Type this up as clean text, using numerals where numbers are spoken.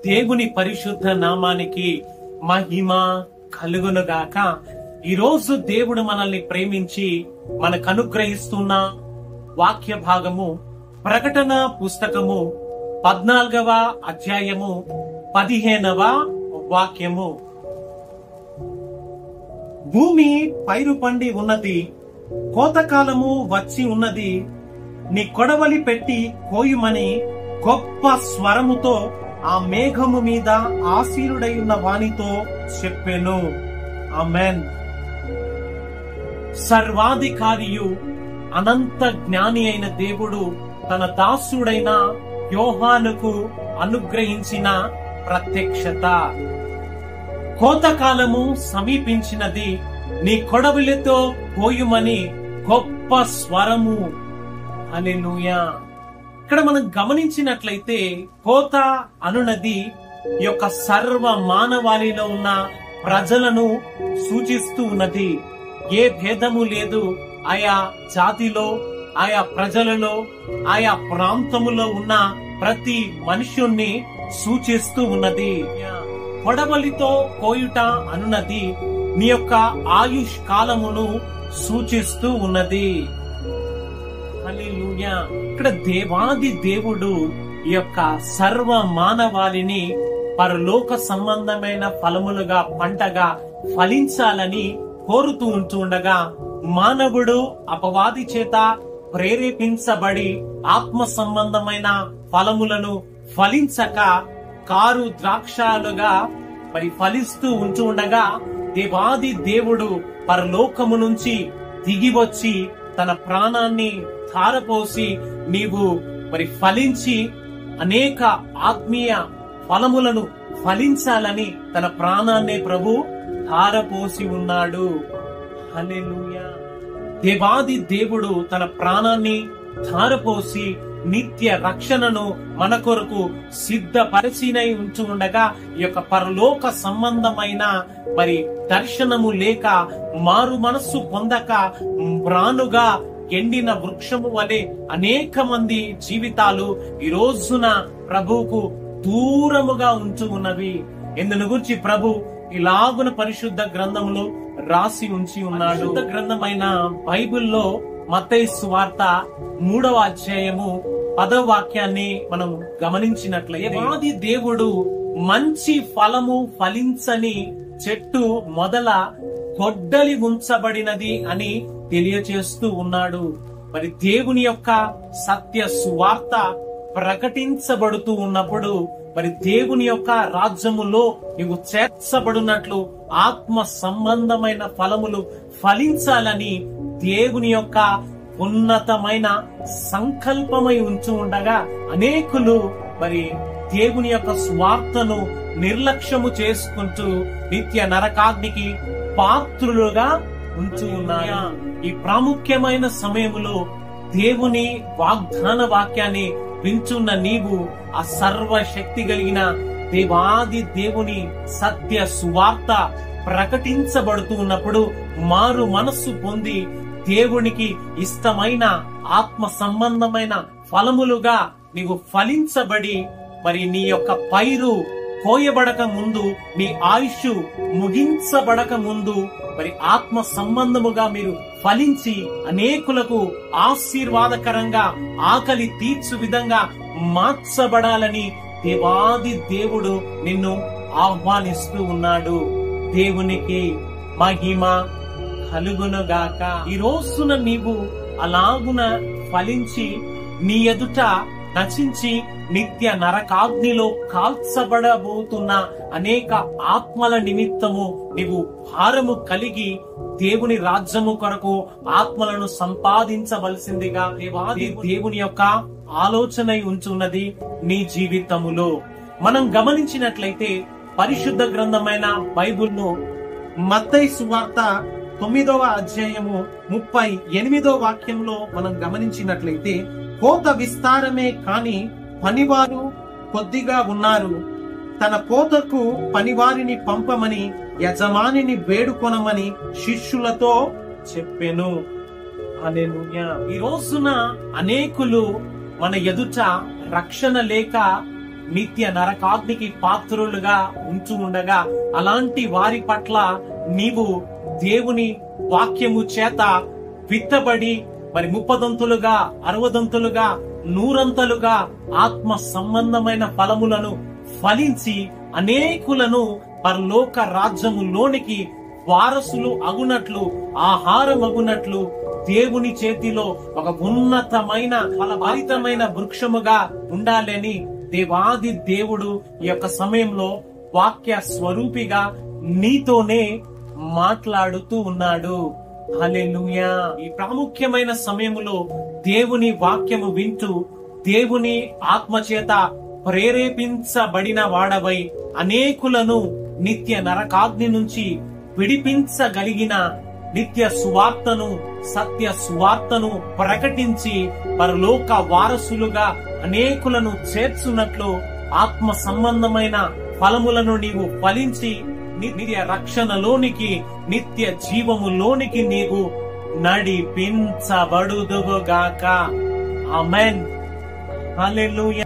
దేవుని పరిశుద్ధ నామానికి మహిమ కలుగునుగాక. ఈరోజు దేవుడు మనల్ని ప్రేమించి మనకు అనుగ్రహిస్తున్న వాక్య భాగము ప్రకటన పుస్తకము 14వ అధ్యాయము 15వ వాక్యము. భూమి పైరు పండి ఉన్నది, కోతకాలము వచ్చి ఉన్నది. నీ కొడవలి పెట్టి కోయుమని గొప్ప స్వరముతో ఆ మేఘము మీద ఆసీనుడై ఉన్న వానితో చెప్పెను. ఆమేన్. సర్వాధికారియు అనంత జ్ఞాని అయిన దేవుడు తన దాసుడైన యోహానుకు అనుగ్రహించిన ప్రత్యక్షత. కోతకాలము సమీపించినది, నీ కొడవలితో కోయుమని గొప్ప స్వరము. హల్లెలూయా. ఇక్కడ మనం గమనించినట్లయితే కోత అనునది ఈ యొక్క సర్వ మానవాళిలో ఉన్న ప్రజలను సూచిస్తూ ఉన్నది. ఏ భేదము లేదు. ఆయా జాతిలో, ఆయా ప్రజలలో, ఆయా ప్రాంతములో ఉన్న ప్రతి మనుష్యుణ్ణి సూచిస్తూ ఉన్నది. కొడవలితో కోయుట అనున్నది నీ యొక్క ఆయుష్ కాలమును సూచిస్తూ ఉన్నది. హల్లెలూయా. ఇక్కడ దేవాది దేవుడు ఈ యొక్క సర్వ మానవాళిని పరలోక సంబంధమైన ఫలములుగా, పంటగా ఫలించాలని కోరుతూ ఉంటుండగా, మానవుడు అపవాది చేత ప్రేరేపించబడి ఆత్మ సంబంధమైన ఫలములను ఫలించక కారు ద్రాక్షలుగా ఫలిస్తూ ఉంటుండగా, దేవాది దేవుడు పరలోకము నుంచి దిగి వచ్చి తన ప్రాణాన్ని ధారపోసి నీవు ఫలించి అనేక ఆత్మీయ ఫలములను ఫలించాలని తన ప్రాణాన్ని ప్రభు ధారపోసి ఉన్నాడు. హల్లెలూయా. దేవాది దేవుడు తన ప్రాణాన్ని ధారపోసి నిత్య రక్షణను మన కొరకు సిద్ధపరిచినై ఉంటూ ఉండగా, ఈ యొక్క పరలోక సంబంధమైన దర్శనము లేక, మారు మనస్సు పొందక, మ్రానుగా ఎండిన వృక్షము వలె అనేక మంది జీవితాలు ఈ రోజున ప్రభువుకు దూరముగా ఉంటూ ఉన్నవి. ఇందును గురించి ప్రభు ఇలాగున పరిశుద్ధ గ్రంథములో రాసి ఉంచి ఉన్నాడు. పరిశుద్ధ గ్రంథమైన బైబిల్లో మత్తయి సువార్త 3వ అధ్యాయము 10వ వాక్యాన్ని మనం గమనించినట్లయితే, ఆది దేవుడు మంచి ఫలము ఫలించని చెట్టు మొదల గొడ్డలి ఉంచబడినది అని తెలియచేస్తూ ఉన్నాడు. దేవుని యొక్క సత్య సువార్త ప్రకటించబడుతూ ఉన్నప్పుడు దేవుని యొక్క రాజ్యములో నీవు చేర్చబడినట్లు ఆత్మ సంబంధమైన ఫలములు ఫలించాలని దేవుని యొక్క ఉన్నతమైన సంకల్పమై ఉంచు ఉండగా, అనేకులు దేవుని యొక్క స్వార్థను నిర్లక్ష్యము చేసుకుంటూ నిత్య నరకాగ్నికి పాత్రులుగా ఉంటూ ఉన్నారు. ఈ ప్రాముఖ్యమైన సమయములో దేవుని వాగ్దాన వాక్యాన్ని వింటున్న నీవు ఆ సర్వశక్తి కలిగిన దేవాది దేవుని సత్య సువార్త ప్రకటించబడుతూ ఉన్నప్పుడు మారు మనస్సు పొంది దేవునికి ఇష్టమైన ఆత్మ సంబంధమైన ఫలములుగా నీవు ఫలించబడి నీ యొక్క పైరు కోయబడక ముందు, నీ ఆయుష్ ముగించబడక ముందు ఆత్మ సంబంధముగా మీరు ఫలించి అనేకులకు ఆశీర్వాదకరంగా ఆకలి తీర్చు విధంగా మార్చబడాలని దేవాది దేవుడు నిన్ను ఆహ్వానిస్తూ ఉన్నాడు. దేవునికి మహిమ కలుగునుగాక. ఈ రోజున నీవు అలాగున ఫలించి నీ ఎదుట నశించి నిత్య నరకాగ్నిలో కాల్చబడబోతున్న అనేక ఆత్మల నిమిత్తము నీవు భారము కలిగి దేవుని రాజ్యము కొరకు ఆత్మలను సంపాదించవలసిందిగా దేవుని యొక్క ఆలోచన ఉంచున్నది నీ జీవితములో. మనం గమనించినట్లయితే పరిశుద్ధ గ్రంథమైన బైబిల్ను మత్తయి సువార్త 9వ అధ్యాయము 38వ వాక్యంలో మనం గమనించినట్లయితే, కోత విస్తారమే కాని పనివారు కొద్దిగా ఉన్నారు. తన కోతకు పనివారిని పంపమని యజమానిని వేడుకొనమని శిష్యులతో చెప్పెను. హల్లెలూయా. ఈ రోజున అనేకులు మన ఎదుట రక్షణ లేక నిత్య నరకాగ్నికి పాత్రులుగా ఉంచు ఉండగా, అలాంటి వారి పట్ల నీవు దేవుని వాక్యము చేత విత్తబడి మరి 30దంతులుగా 60దంతులుగా 100అంతలుగా ఆత్మ సంబంధమైన ఫలములను ఫలించి అనేకులను పరలోక రాజ్యములోనికి వారసులు అగునట్లు, ఆహారం అగునట్లు దేవుని చేతిలో ఒక ఉన్నతమైన ఫలభరితమైన వృక్షముగా ఉండాలని దేవాది దేవుడు ఈ యొక్క సమయంలో వాక్య స్వరూపిగా నీతోనే మాట్లాడుతూ ఉన్నాడు. హల్లెలూయా. ఈ ప్రాముఖ్యమైన సమయములో దేవుని వాక్యము వింటూ దేవుని ఆత్మచేత ప్రేరేపించబడిన వాడవై అనేకులను నిత్య నరకాగ్ని నుంచి విడిపించగలిగిన నిత్య సువార్తను, సత్య సువార్తను ప్రకటించి పరలోక వారసులుగా అనేకులను చేర్చున్నట్లు ఆత్మ సంబంధమైన ఫలములను నీవు ఫలించి నిత్య రక్షణలోనికి, నిత్య జీవములోనికి నీవు నడిపించబడుదువుగాక. ఆమేన్. హల్లెలూయా.